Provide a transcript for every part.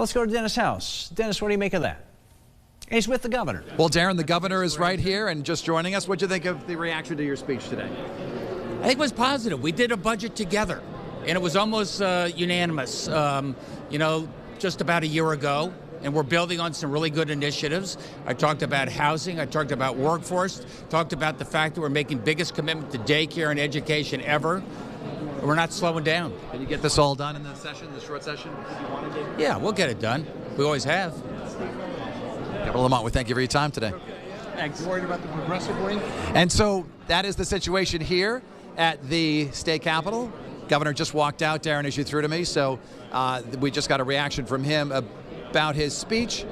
let's go to Dennis House. Dennis, what do you make of that? He's with the governor. Well, Darren, the governor is right here and just joining us. What do you think of the reaction to your speech today? I think it was positive. We did a budget together, and it was almost unanimous, just about a year ago. And we're building on some really good initiatives. I talked about housing. I talked about workforce. Talked about the fact that we're making biggest commitment to daycare and education ever. We're not slowing down. Can you get this all done in the session, the short session? Yeah, we'll get it done. We always have. Governor Lamont, we thank you for your time today. Thanks. You worried about the progressive wing? And so that is the situation here at the state capitol. Governor just walked out, Darren, as you threw to me. So we just got a reaction from him about his speech.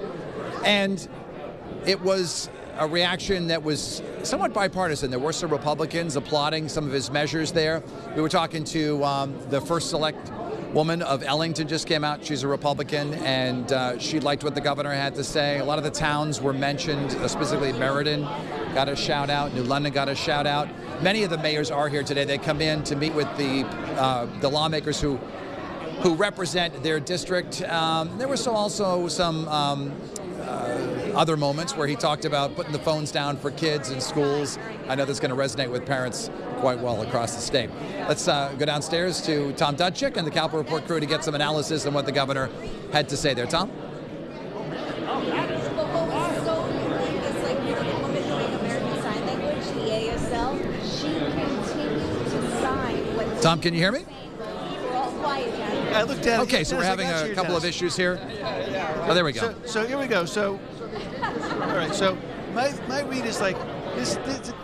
And it was a reaction that was somewhat bipartisan. There were some Republicans applauding some of his measures there. We were talking to the first select woman of Ellington just came out. She's a Republican, and she liked what the governor had to say. A lot of the towns were mentioned, specifically Meriden got a shout out, New London got a shout out. Many of the mayors are here today. They come in to meet with the lawmakers who represent their district. There were also some other moments where he talked about putting the phones down for kids in schools. I know that's going to resonate with parents quite well across the state. Let's go downstairs to Tom Dudchick and the Capitol Report crew to get some analysis on what the governor had to say there. Tom? Tom, can you hear me? I looked at it. Okay, so we're having a couple of issues here. Oh, there we go. So here we go. So, all right. So my read is like this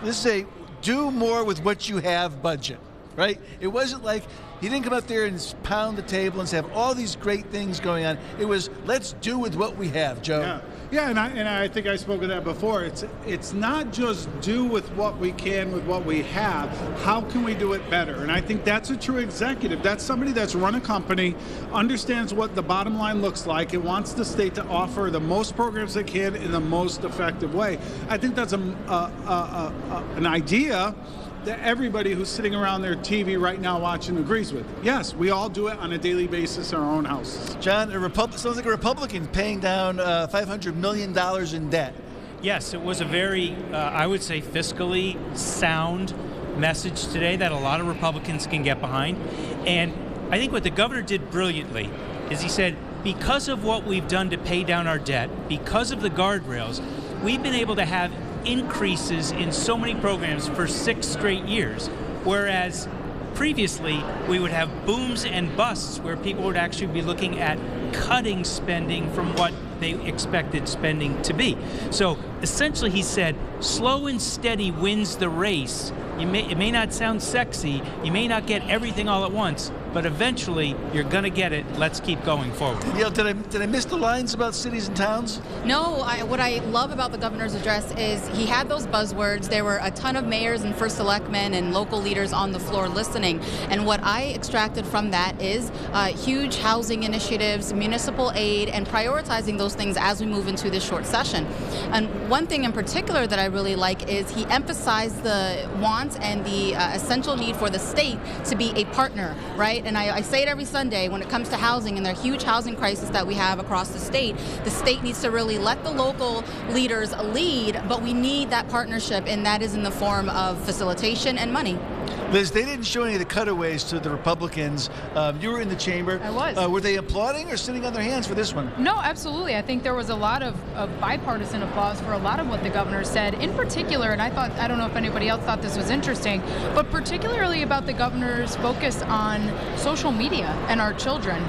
is a do more with what you have budget, right? It wasn't like he didn't come up there and pound the table and say have all these great things going on. It was let's do with what we have, Joe. Yeah, and I think I spoke of that before. It's not just do with what we can with what we have. How can we do it better? And I think that's a true executive. That's somebody that's run a company, understands what the bottom line looks like, and wants the state to offer the most programs they can in the most effective way. I think that's an idea that everybody who's sitting around their TV right now watching agrees with. Yes, we all do it on a daily basis in our own houses. John, sounds like a Republican paying down $500 million in debt. Yes, it was a very, I would say, fiscally sound message today that a lot of Republicans can get behind. And I think what the governor did brilliantly is he said, because of what we've done to pay down our debt, because of the guardrails, we've been able to have increases in so many programs for 6 straight years, whereas previously we would have booms and busts where people would actually be looking at cutting spending from what they expected spending to be. So essentially he said, slow and steady wins the race. It may not sound sexy, you may not get everything all at once, but eventually you're going to get it. Let's keep going forward. Danielle, did I miss the lines about cities and towns? No, what I love about the governor's address is he had those buzzwords. There were a ton of mayors and first selectmen and local leaders on the floor listening. And what I extracted from that is huge housing initiatives, municipal aid, and prioritizing those things as we move into this short session. And one thing in particular that I really like is he emphasized the want and the essential need for the state to be a partner, right? And I say it every Sunday when it comes to housing and the huge housing crisis that we have across the state needs to really let the local leaders lead, but we need that partnership, and that is in the form of facilitation and money. Liz, they didn't show any of the cutaways to the Republicans. You were in the chamber. I was. Were they applauding or sitting on their hands for this one? No, absolutely. I think there was a lot of bipartisan applause for a lot of what the governor said. In particular, and I don't know if anybody else thought this was interesting, but particularly about the governor's focus on social media and our children.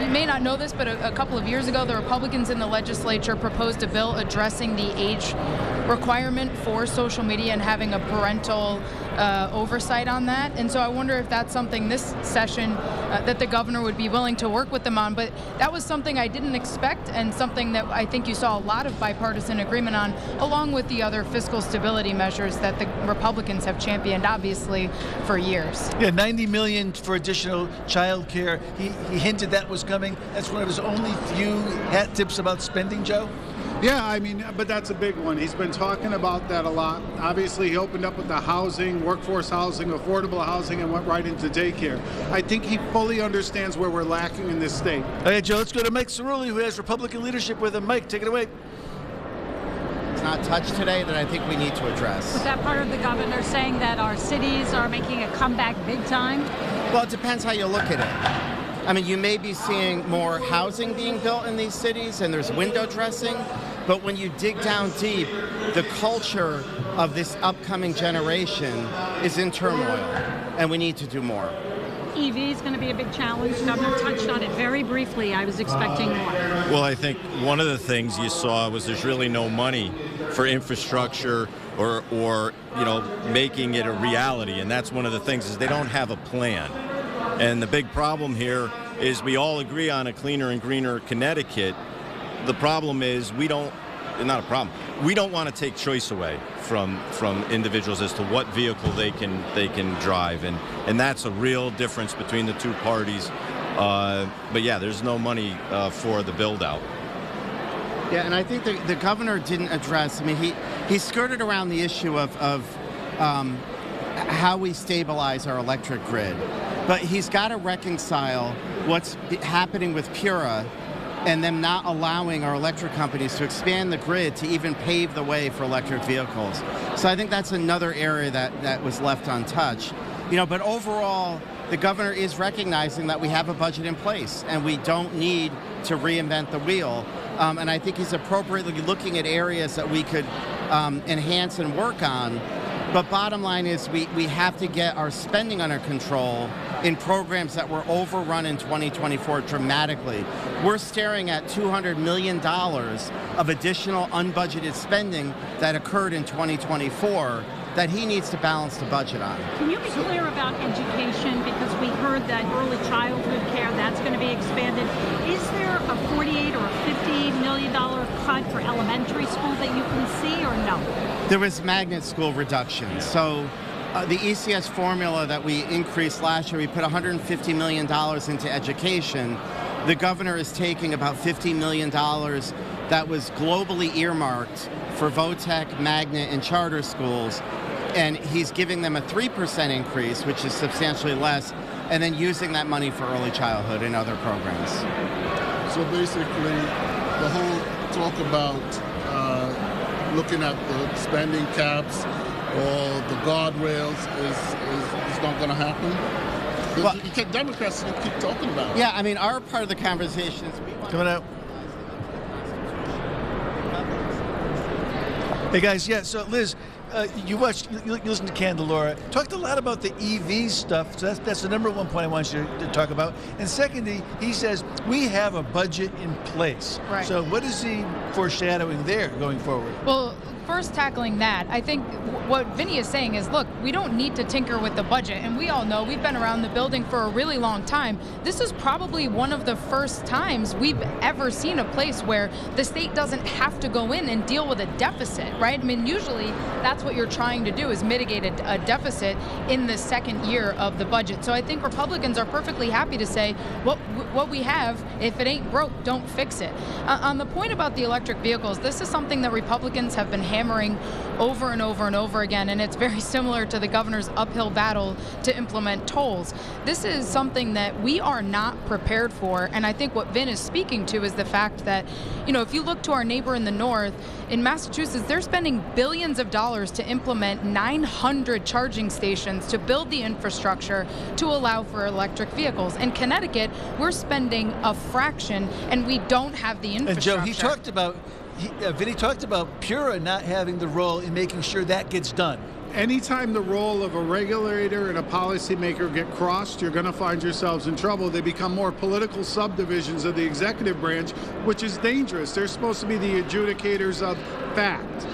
You may not know this, but a couple of years ago, the Republicans in the legislature proposed a bill addressing the age requirement for social media and having a parental oversight on that. And so I wonder if that's something this session that the governor would be willing to work with them on. But that was something I didn't expect, and something that I think you saw a lot of bipartisan agreement on, along with the other fiscal stability measures that the Republicans have championed, obviously, for years. Yeah, $90 million for additional child care. He hinted that was coming. That's one of his only few hat tips about spending, Joe. Yeah, I mean, but that's a big one. He's been talking about that a lot. Obviously, he opened up with the housing, workforce housing, affordable housing, and went right into daycare. I think he fully understands where we're lacking in this state. Okay, Joe, let's go to Mike Cerulli, who has Republican leadership with him. Mike, take it away. It's not touched today that I think we need to address. Was that part of the governor saying that our cities are making a comeback big time? Well, it depends how you look at it. I mean, you may be seeing more housing being built in these cities, and there's window dressing, but when you dig down deep, the culture of this upcoming generation is in turmoil, and we need to do more. EV is going to be a big challenge. The governor touched on it very briefly. I was expecting more. Well, I think one of the things you saw was there's really no money for infrastructure or making it a reality, and that's one of the things is they don't have a plan. And the big problem here is we all agree on a cleaner and greener Connecticut. The problem is we don't want to take choice away from individuals as to what vehicle they can drive, and that's a real difference between the two parties. But yeah, there's no money for the build out. Yeah, and I think the governor didn't address. I mean, he skirted around the issue of how we stabilize our electric grid, but he's got to reconcile what's happening with Pura and them not allowing our electric companies to expand the grid to even pave the way for electric vehicles. So I think that's another area that was left untouched. But overall, the governor is recognizing that we have a budget in place and we don't need to reinvent the wheel. And I think he's appropriately looking at areas that we could enhance and work on. But bottom line is we have to get our spending under control in programs that were overrun in 2024 dramatically. We're staring at $200 million of additional unbudgeted spending that occurred in 2024 that he needs to balance the budget on. Can you be clear about education? Because we heard that early childhood care, that's going to be expanded. Is there a $48 or a $50 million cut for elementary school that you can see, or no? There was magnet school reduction. So the ECS formula that we increased last year, we put $150 million into education. The governor is taking about $50 million that was globally earmarked for VOTEC, magnet, and charter schools, and he's giving them a 3% increase, which is substantially less, and then using that money for early childhood and other programs. So basically, the whole talk about looking at the spending caps or the guardrails is not going to happen? Well, Democrats keep talking about it. Yeah, I mean, our part of the conversation is we want coming out. Hey guys, yeah. So Liz, you listen to Candelora. Talked a lot about the EV stuff. So that's the number one point I want you to talk about. And secondly, he says we have a budget in place. Right. So what is he foreshadowing there going forward? Well, first tackling that, I think what Vinny is saying is, look, we don't need to tinker with the budget. And we all know, we've been around the building for a really long time. This is probably one of the first times we've ever seen a place where the state doesn't have to go in and deal with a deficit, right? I mean, usually that's what you're trying to do, is mitigate a deficit in the second year of the budget. So I think Republicans are perfectly happy to say, what we have, if it ain't broke, don't fix it. On the point about the electric vehicles, this is something that Republicans have been hammering over and over and over again, and it's very similar to the governor's uphill battle to implement tolls. This is something that we are not prepared for, and I think what Vin is speaking to is the fact that, if you look to our neighbor in the north, in Massachusetts, they're spending billions of dollars to implement 900 charging stations to build the infrastructure to allow for electric vehicles. In Connecticut, we're spending a fraction, and we don't have the infrastructure. And Joe, Vinny talked about Pura not having the role in making sure that gets done. Anytime the role of a regulator and a policymaker get crossed, you're going to find yourselves in trouble. They become more political subdivisions of the executive branch, which is dangerous. They're supposed to be the adjudicators of fact.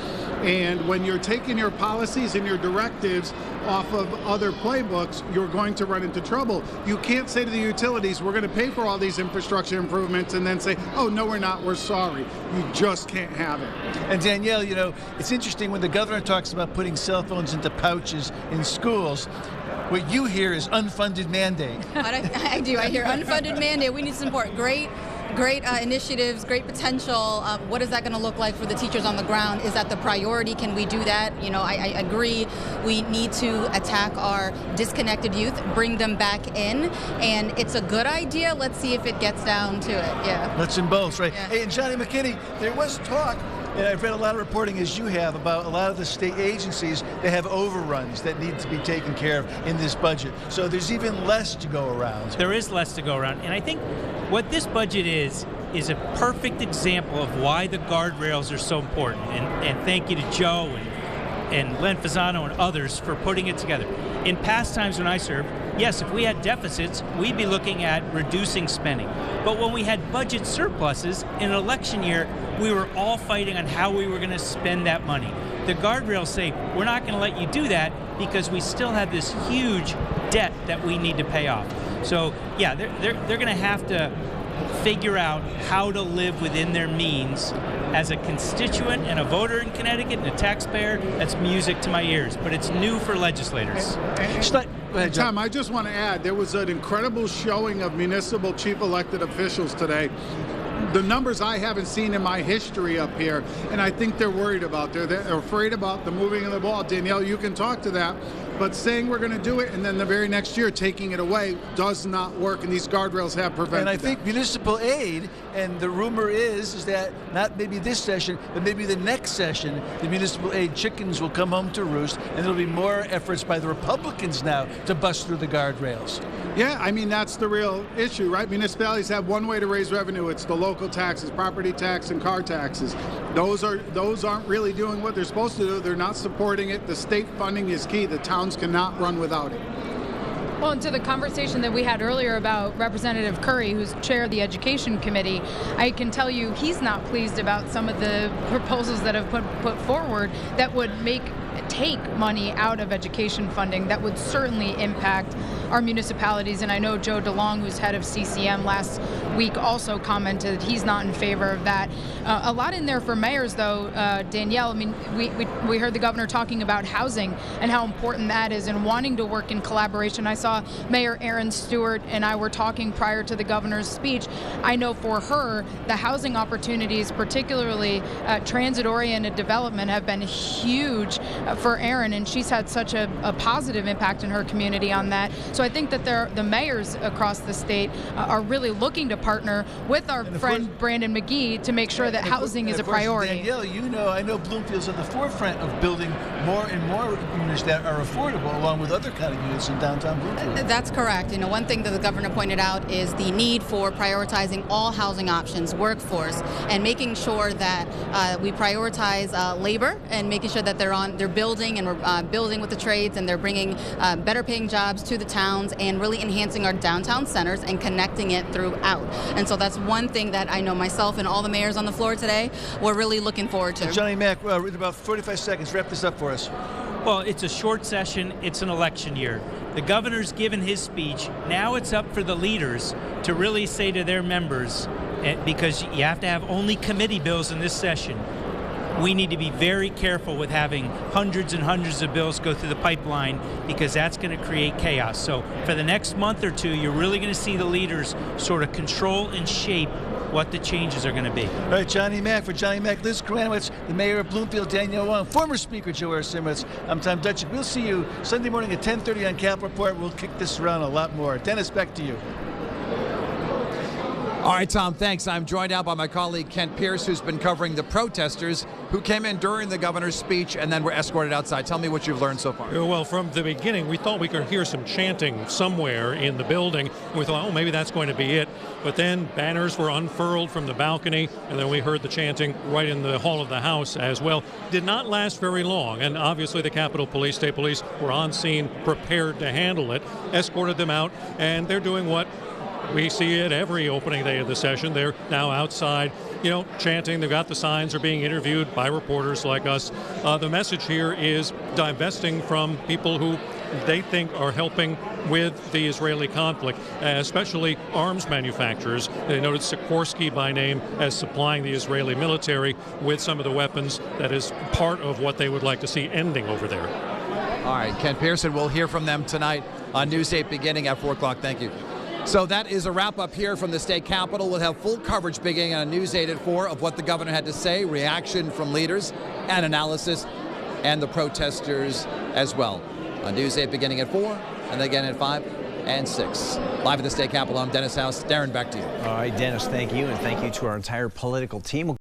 And when you're taking your policies and your directives off of other playbooks, you're going to run into trouble. You can't say to the utilities, we're going to pay for all these infrastructure improvements, and then say, oh, no, we're not, we're sorry. You just can't have it. And Danielle, it's interesting when the governor talks about putting cell phones into pouches in schools, what you hear is unfunded mandate. I do. I hear unfunded mandate. We need to support great great initiatives, great potential. What is that going to look like for the teachers on the ground? Is that the priority? Can we do that? You know, I agree. We need to attack our disconnected youth, bring them back in, and it's a good idea. Let's see if it gets down to it. Yeah. Nuts and bolts, right? Yeah. Hey, and Johnny McKinney, there was talk, and I've read a lot of reporting as you have, about a lot of the state agencies that have overruns that need to be taken care of in this budget. So there's even less to go around. There is less to go around. And I think what this budget is a perfect example of why the guardrails are so important. And thank you to Joe and Len Fasano and others for putting it together. In past times when I served, yes, if we had deficits, we'd be looking at reducing spending. But when we had budget surpluses in an election year, we were all fighting on how we were going to spend that money. The guardrails say, we're not going to let you do that because we still have this huge debt that we need to pay off. So, yeah, they're going to have to figure out how to live within their means. As a constituent and a voter in Connecticut and a taxpayer, that's music to my ears, but it's new for legislators. Tom, I just want to add, there was an incredible showing of municipal chief elected officials today. The numbers I haven't seen in my history up here, and I think they're worried about. They're afraid about the moving of the ball. Danielle, you can talk to that. But saying we're going to do it and then the very next year taking it away does not work, and these guardrails have prevented And I think municipal aid, and the rumor is that not maybe this session, but maybe the next session, the municipal aid chickens will come home to roost, and there'll be more efforts by the Republicans now to bust through the guardrails. Yeah, I mean, that's the real issue, right? Municipalities have one way to raise revenue. It's the local taxes, property tax and car taxes. Those aren't really doing what they're supposed to do. They're not supporting it. The state funding is key. The towns cannot run without it. Well, and to the conversation that we had earlier about Representative Curry, who's chair of the Education Committee, I can tell you he's not pleased about some of the proposals that have put forward that would take money out of education funding that would certainly impact our municipalities. And I know Joe DeLong, who's head of CCM last week, also commented he's not in favor of that. A lot in there for mayors, though, Danielle. I mean, we heard the governor talking about housing and how important that is and wanting to work in collaboration. I saw Mayor Erin Stewart and I were talking prior to the governor's speech. I know for her, the housing opportunities, particularly transit-oriented development, have been huge for Erin, and she's had such a positive impact in her community on that. So I think that the mayors across the state are really looking to partner with our friend Brandon McGee to make sure that housing is a priority. Danielle, I know Bloomfield's at the forefront of building more and more units that are affordable, along with other kind of units in downtown Bloomfield. That's correct. You know, one thing that the governor pointed out is the need for prioritizing all housing options, workforce, and making sure that we prioritize labor and making sure that they're building and we're building with the trades, and they're bringing better paying jobs to the towns and really enhancing our downtown centers and connecting it throughout. And so that's one thing that I know myself and all the mayors on the floor today we're really looking forward to. Johnny Mack, in about 45 seconds, wrap this up for us. Well, it's a short session. It's an election year. The governor's given his speech. Now it's up for the leaders to really say to their members, because you have to have only committee bills in this session, we need to be very careful with having hundreds and hundreds of bills go through the pipeline, because that's going to create chaos. So for the next month or two, you're really going to see the leaders sort of control and shape what the changes are going to be. All right, Johnny Mack. For Johnny Mack, Liz Kranowitz, the mayor of Bloomfield, Danielle Wong, former speaker Joe Simritz. I'm Tom Dutchik. We'll see you Sunday morning at 10:30 on Capitol Report. We'll kick this around a lot more. Dennis, back to you. All right, Tom, thanks. I'm joined now by my colleague Kent Pierce, who's been covering the protesters who came in during the governor's speech and then were escorted outside. Tell me what you've learned so far. Well, from the beginning, we thought we could hear some chanting somewhere in the building. We thought, oh, maybe that's going to be it. But then banners were unfurled from the balcony, and then we heard the chanting right in the hall of the House as well. Did not last very long, and obviously the Capitol Police, State Police, were on scene, prepared to handle it, escorted them out, and they're doing what we see it every opening day of the session. They're now outside, chanting. They've got the signs, are being interviewed by reporters like us. The message here is divesting from people who they think are helping with the Israeli conflict, especially arms manufacturers. They noted Sikorsky by name as supplying the Israeli military with some of the weapons that is part of what they would like to see ending over there. All right, Ken Pearson, we'll hear from them tonight on News 8 beginning at 4 o'clock. Thank you. So that is a wrap-up here from the state capitol. We'll have full coverage beginning on News 8 at 4 of what the governor had to say, reaction from leaders, and analysis, and the protesters as well. On News 8 beginning at 4, and then again at 5 and 6. Live at the state capitol, I'm Dennis House. Darren, back to you. All right, Dennis, thank you, and thank you to our entire political team.